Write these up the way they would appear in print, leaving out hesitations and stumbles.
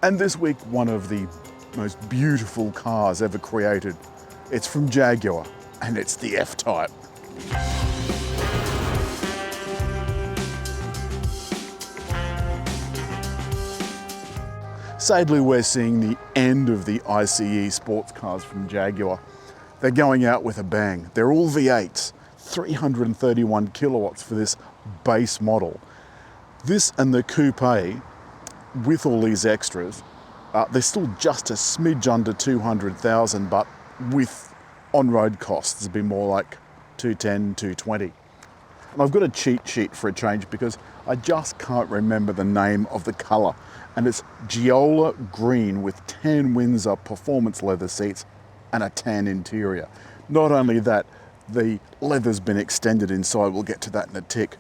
And this week, one of the most beautiful cars ever created. It's from Jaguar, and it's the F-Type. Sadly, we're seeing the end of the ICE sports cars from Jaguar. They're going out with a bang. They're all V8s, 331 kilowatts for this base model. This and the coupe, with all these extras, they're still just a smidge under 200,000, but with on-road costs, it'd be more like 210, 220. And I've got a cheat sheet for a change because I just can't remember the name of the colour. And it's Giola green with tan Windsor performance leather seats and a tan interior. Not only that, the leather's been extended inside. We'll get to that in a tick.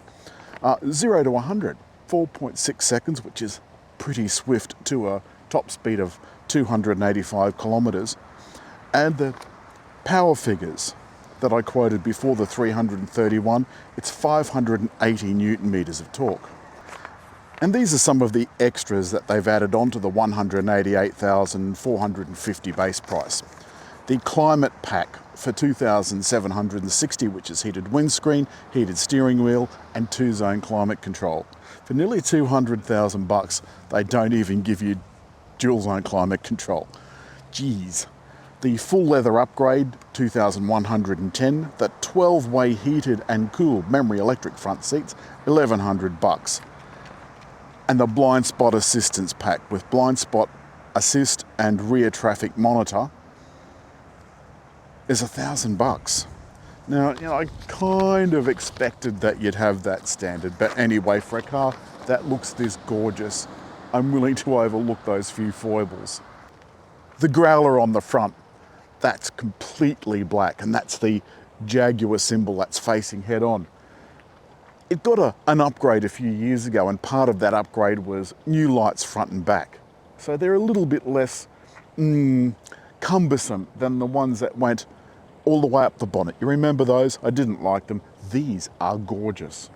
0 to 100, 4.6 seconds, which is pretty swift to a top speed of 285 kilometres. And the power figures that I quoted before, the 331, it's 580 Newton meters of torque. And these are some of the extras that they've added onto the 188,450 base price. The climate pack for 2,760, which is heated windscreen, heated steering wheel, and 2-zone climate control. For nearly 200,000 bucks, they don't even give you dual zone climate control. Geez. The full leather upgrade, 2,110. The 12-way heated and cooled memory electric front seats, 1,100 bucks. And the blind spot assistance pack with blind spot assist and rear traffic monitor is 1,000 bucks. Now, I kind of expected that you'd have that standard, but anyway, for a car that looks this gorgeous, I'm willing to overlook those few foibles. The growler on the front, that's completely black, and that's the Jaguar symbol that's facing head on. It got an upgrade a few years ago, and part of that upgrade was new lights front and back. So they're a little bit less cumbersome than the ones that went all the way up the bonnet. You remember those? I didn't like them. These are gorgeous.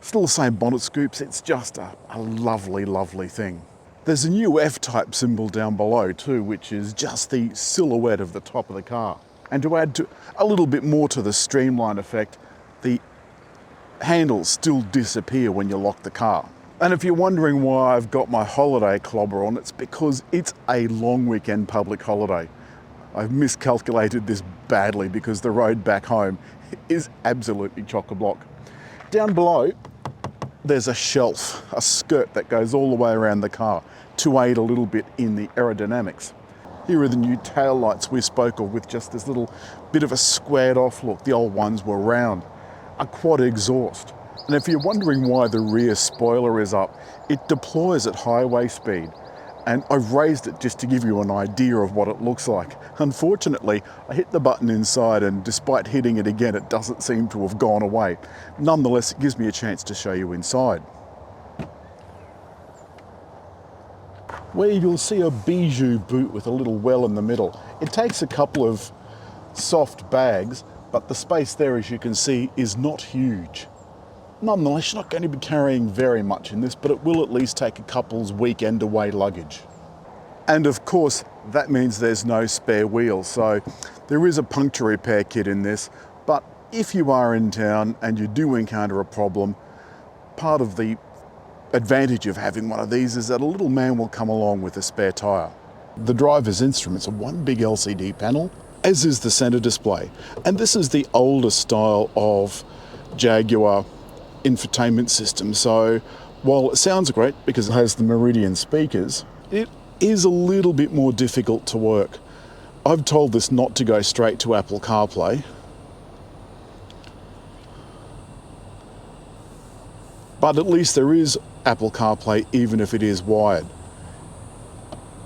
Still the same bonnet scoops, it's just a lovely, lovely thing. There's a new F-Type symbol down below too, which is just the silhouette of the top of the car. And to add a little bit more to the streamline effect, the handles still disappear when you lock the car. And if you're wondering why I've got my holiday clobber on, it's because it's a long weekend public holiday. I've miscalculated this badly because the road back home is absolutely chock-a-block. Down below, there's a shelf, a skirt that goes all the way around the car to aid a little bit in the aerodynamics. Here are the new tail lights we spoke of with just this little bit of a squared off look. The old ones were round. A quad exhaust. And if you're wondering why the rear spoiler is up, it deploys at highway speed. And I've raised it just to give you an idea of what it looks like. Unfortunately, I hit the button inside, and despite hitting it again, it doesn't seem to have gone away. Nonetheless, it gives me a chance to show you inside, where you'll see a bijou boot with a little well in the middle. It takes a couple of soft bags, but the space there, as you can see, is not huge. Nonetheless, you're not going to be carrying very much in this, but it will at least take a couple's weekend away luggage. And of course, that means there's no spare wheel, so there is a puncture repair kit in this, but if you are in town and you do encounter a problem, part of the advantage of having one of these is that a little man will come along with a spare tyre. The driver's instruments are one big LCD panel, as is the centre display. And this is the older style of Jaguar infotainment system. So while it sounds great because it has the Meridian speakers, it is a little bit more difficult to work. I've told this not to go straight to Apple CarPlay, but at least there is Apple CarPlay even if it is wired.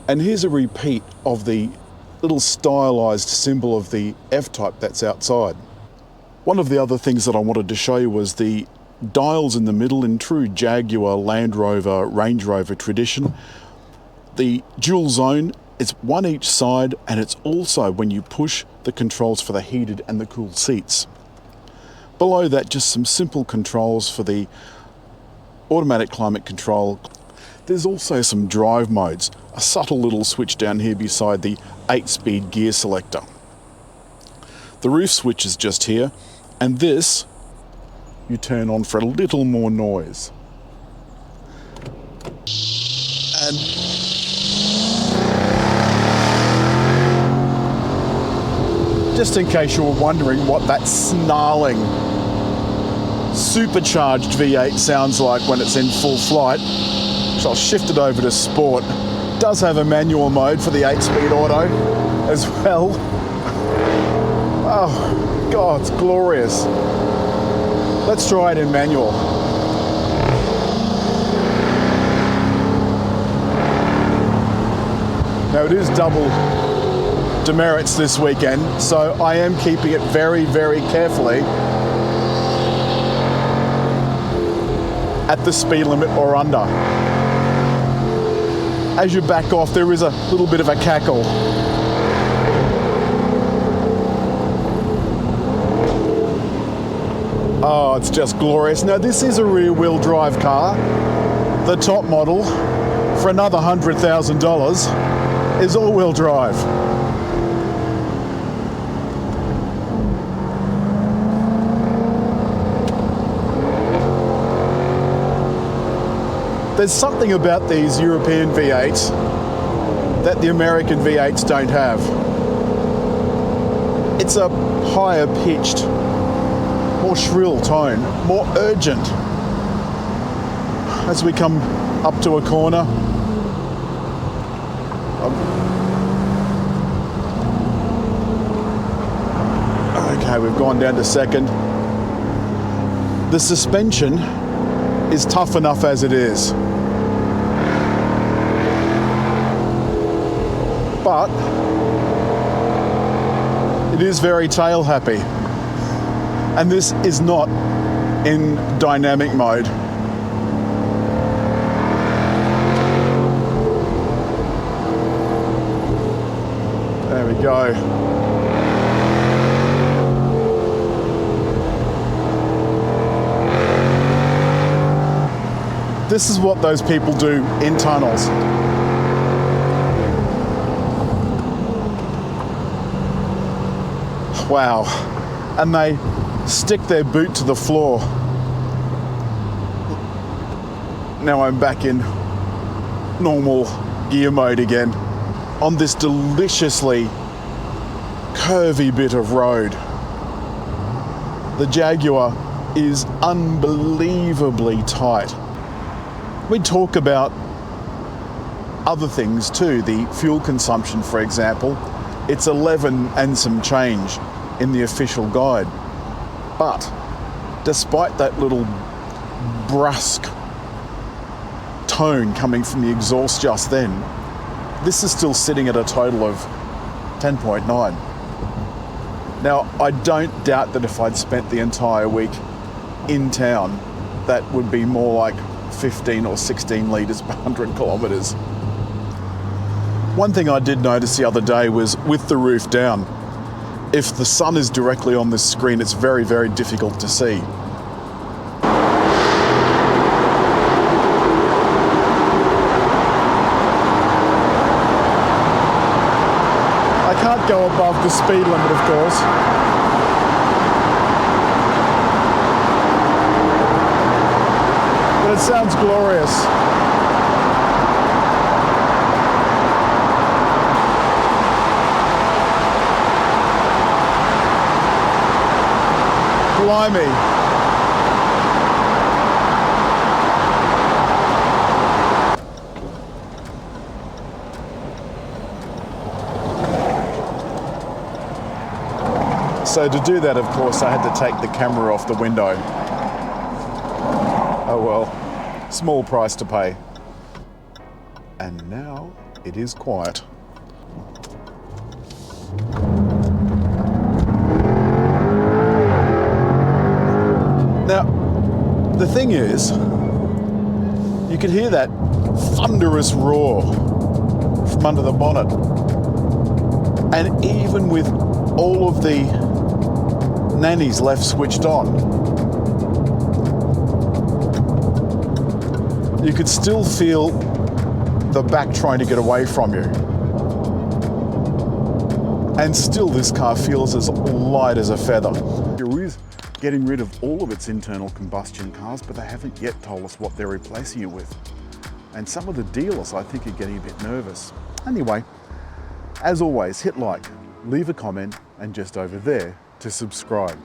And here's a repeat of the little stylized symbol of the F-Type that's outside. One of the other things that I wanted to show you was the dials in the middle in true Jaguar, Land Rover, Range Rover tradition. The dual zone, it's one each side, and it's also when you push the controls for the heated and the cooled seats. Below that, just some simple controls for the automatic climate control, There's also some drive modes, a subtle little switch down here beside the 8-speed gear selector. The roof switch is just here, and this you turn on for a little more noise. And just in case you were wondering what that snarling supercharged V8 sounds like when it's in full flight, so I'll shift it over to Sport. It does have a manual mode for the 8-speed auto as well. Oh God, it's glorious. Let's try it in manual. Now it is double demerits this weekend, so I am keeping it very, very carefully at the speed limit or under. As you back off, there is a little bit of a cackle. Oh, it's just glorious. Now this is a rear-wheel drive car. The top model, for another $100,000, is all-wheel drive. There's something about these European V8s that the American V8s don't have. It's a higher pitched, more shrill tone, more urgent. As we come up to a corner, okay, we've gone down to second. The suspension is tough enough as it is. But it is very tail happy. And this is not in dynamic mode. There we go. This is what those people do in tunnels. Wow. And they stick their boot to the floor. Now I'm back in normal gear mode again on this deliciously curvy bit of road. The Jaguar is unbelievably tight. We talk about other things too, the fuel consumption, for example. It's 11 and some change in the official guide. But despite that little brusque tone coming from the exhaust just then, this is still sitting at a total of 10.9. Now, I don't doubt that if I'd spent the entire week in town, that would be more like 15 or 16 litres per 100 kilometres. One thing I did notice the other day was with the roof down, if the sun is directly on this screen, it's very, very difficult to see. I can't go above the speed limit, of course. But it sounds glorious. Blimey. So to do that, of course, I had to take the camera off the window. Oh well, small price to pay. And now it is quiet. Now, the thing is, you can hear that thunderous roar from under the bonnet. And even with all of the nannies left switched on, you could still feel the back trying to get away from you. And still this car feels as light as a feather. There is getting rid of all of its internal combustion cars, but they haven't yet told us what they're replacing it with. And some of the dealers, I think, are getting a bit nervous. Anyway, as always, hit like, leave a comment, and just over there to subscribe.